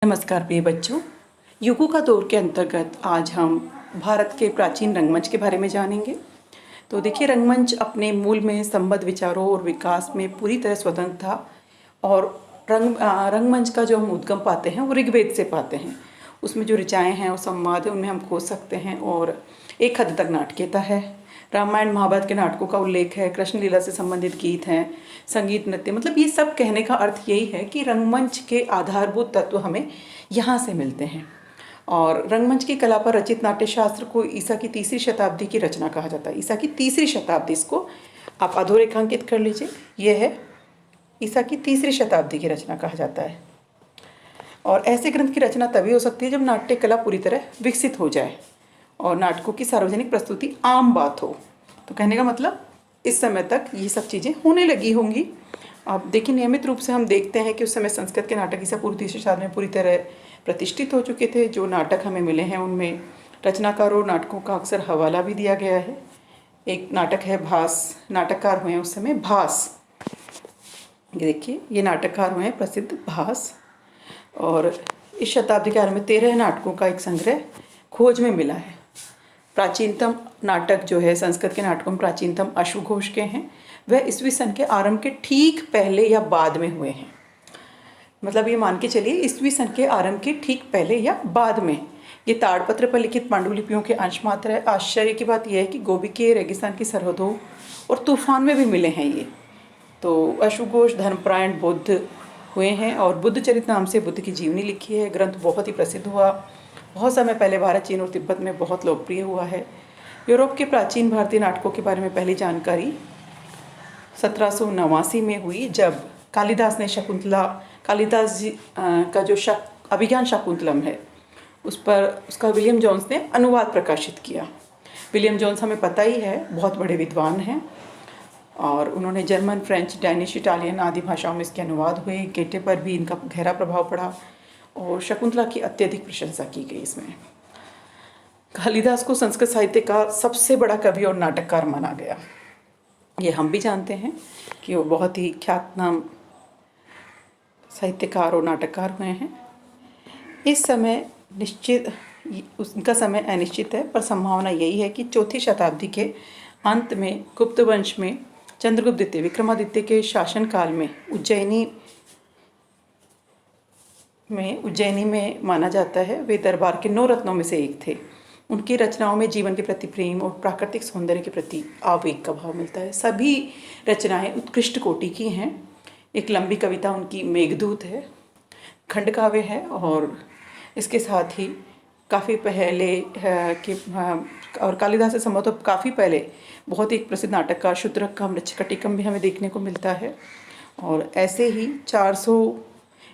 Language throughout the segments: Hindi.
नमस्कार प्रिय बच्चों, युगों का दौर के अंतर्गत आज हम भारत के प्राचीन रंगमंच के बारे में जानेंगे। तो देखिए, रंगमंच अपने मूल में संबद्ध विचारों और विकास में पूरी तरह स्वतंत्र था। और रंगमंच का जो हम उद्गम पाते हैं वो ऋग्वेद से पाते हैं। उसमें जो ऋचाएँ हैं और संवाद है उनमें हम खोज सकते हैं और एक हद तक नाटकीयता है। रामायण महाभारत के नाटकों का उल्लेख है, कृष्ण लीला से संबंधित गीत हैं, संगीत, नृत्य, मतलब ये सब कहने का अर्थ यही है कि रंगमंच के आधारभूत तत्व हमें यहाँ से मिलते हैं। और रंगमंच की कला पर रचित नाट्यशास्त्र को ईसा की 3री शताब्दी की रचना कहा जाता है। ईसा की 3री शताब्दी, इसको आप अधोरेखांकित कर लीजिए, यह है ईसा की 3री शताब्दी की रचना कहा जाता है। और ऐसे ग्रंथ की रचना तभी हो सकती है जब नाट्य कला पूरी तरह विकसित हो जाए और नाटकों की सार्वजनिक प्रस्तुति आम बात हो। तो कहने का मतलब इस समय तक ये सब चीज़ें होने लगी होंगी। अब देखिए, नियमित रूप से हम देखते हैं कि उस समय संस्कृत के नाटक ईसा पूर्व 3री शताब्दी में पूरी तरह प्रतिष्ठित हो चुके थे। जो नाटक हमें मिले हैं उनमें रचनाकारों नाटकों का अक्सर हवाला भी दिया गया है। एक नाटक है भास, नाटककार हुए हैं उस समय भास। देखिए, ये नाटककार हुए हैं प्रसिद्ध भास। और इस शताब्दी के आरंभ में 13 नाटकों का एक संग्रह खोज में मिला है। प्राचीनतम नाटक जो है संस्कृत के नाटकों में प्राचीनतम अश्वघोष के हैं। वह ईस्वी सन के आरंभ के ठीक पहले या बाद में हुए हैं। मतलब ये मान के चलिए ईस्वी सन के आरंभ के ठीक पहले या बाद में। ये ताड़पत्र पर लिखित पांडुलिपियों के अंश मात्र है। आश्चर्य की बात यह है कि गोबी के रेगिस्तान की सरहदों और तूफान में भी मिले हैं ये। तो अश्वघोष धर्मपरायण बुद्ध हुए हैं और बुद्ध चरित नाम से बुद्ध की जीवनी लिखी है। ग्रंथ बहुत ही प्रसिद्ध हुआ, बहुत समय पहले भारत, चीन और तिब्बत में बहुत लोकप्रिय हुआ है। यूरोप के प्राचीन भारतीय नाटकों के बारे में पहली जानकारी 1789 में हुई, जब कालिदास ने शकुंतला, कालिदास जी का जो अभिज्ञान शाकुंतलम है उसका विलियम जोन्स ने अनुवाद प्रकाशित किया। विलियम जोन्स हमें पता ही है, बहुत बड़े विद्वान हैं और उन्होंने जर्मन, फ्रेंच, डैनिश, इटालियन आदि भाषाओं में इसके अनुवाद हुए। गेटे पर भी इनका गहरा प्रभाव पड़ा और शकुंतला की अत्यधिक प्रशंसा की गई इसमें। कालिदास को संस्कृत साहित्य का सबसे बड़ा कवि और नाटककार माना गया। ये हम भी जानते हैं कि वो बहुत ही ख्यातनाम साहित्यकार और नाटककार हुए हैं। इस समय उनका समय अनिश्चित है, पर संभावना यही है कि 4ठी शताब्दी के अंत में गुप्त वंश में चंद्रगुप्त द्वितीय, विक्रमादित्य के शासनकाल में उज्जैनी में माना जाता है। वे दरबार के 9 रत्नों में से एक थे। उनकी रचनाओं में जीवन के प्रति प्रेम और प्राकृतिक सौंदर्य के प्रति आवेग का भाव मिलता है। सभी रचनाएं उत्कृष्ट कोटि की हैं। एक लंबी कविता उनकी मेघदूत है, खंड काव्य है। और इसके साथ ही काफ़ी पहले और कालिदास से संभवतः काफ़ी पहले बहुत ही प्रसिद्ध नाटककार शूद्रक मृच्छकटिकम भी हमें देखने को मिलता है। और ऐसे ही 400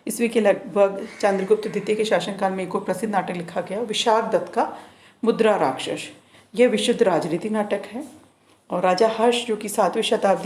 ईस्वी के लगभग चंद्रगुप्त द्वितीय के शासनकाल में एक और प्रसिद्ध नाटक लिखा गया, विशाख दत्त का मुद्रा राक्षस। यह विशुद्ध राजनीति नाटक है। और राजा हर्ष, जो कि 7वीं शताब्दी